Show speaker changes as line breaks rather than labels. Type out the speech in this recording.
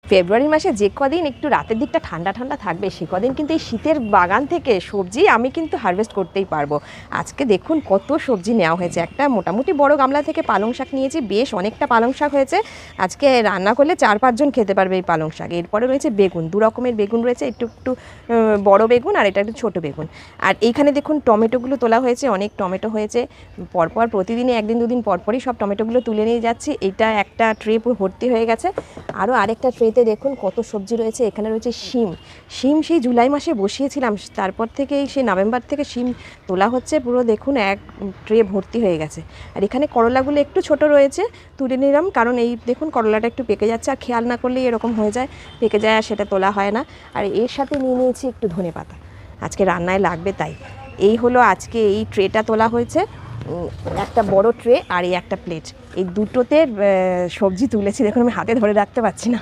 ফেব্রুয়ারি মাসে যে কদিন একটু রাতের দিকটা ঠান্ডা ঠান্ডা থাকবে সে কদিন কিন্তু এই শীতের বাগান থেকে সবজি আমি কিন্তু হারভেস্ট করতেই পারবো। আজকে দেখুন কত সবজি নেওয়া হয়েছে। একটা মোটামুটি বড় গামলা থেকে পালং শাক নিয়েছি, বেশ অনেকটা পালং শাক হয়েছে। আজকে রান্না করলে 4-5 জন খেতে পারবে এই পালং শাক। এরপরে রয়েছে বেগুন, 2 রকমের বেগুন রয়েছে, একটু একটু বড় বেগুন আর এটা একটু ছোটো বেগুন। আর এইখানে দেখুন টমেটোগুলো তোলা হয়েছে, অনেক টমেটো হয়েছে। পরপর প্রতিদিনই 1 দিন 2 দিন পরপরই সব টমেটোগুলো তুলে নিয়ে যাচ্ছি। এটা একটা ট্রে পুরো ভর্তি হয়ে গেছে। আরও আরেকটা ট্রেতে দেখুন কত সবজি রয়েছে। এখানে রয়েছে শিম। সেই জুলাই মাসে বসিয়েছিলাম, তারপর থেকেই সেই নভেম্বর থেকে শিম তোলা হচ্ছে। পুরো দেখুন এক ট্রে ভর্তি হয়ে গেছে। আর এখানে করলাগুলো একটু ছোট রয়েছে, তুলে নিলাম, কারণ এই দেখুন করলাটা একটু পেকে যাচ্ছে, আর খেয়াল না করলেই এরকম হয়ে যায়, পেকে যায় আর সেটা তোলা হয় না। আর এর সাথে নিয়ে নিয়েছি একটু ধনেপাতা, আজকে রান্নায় লাগবে তাই। এই হলো আজকে এই ট্রেটা তোলা হয়েছে, একটা বড় ট্রে আর এই একটা প্লেট, এই দুটোতে সবজি তুলেছি। দেখুন আমি হাতে ধরে রাখতে পারছি না।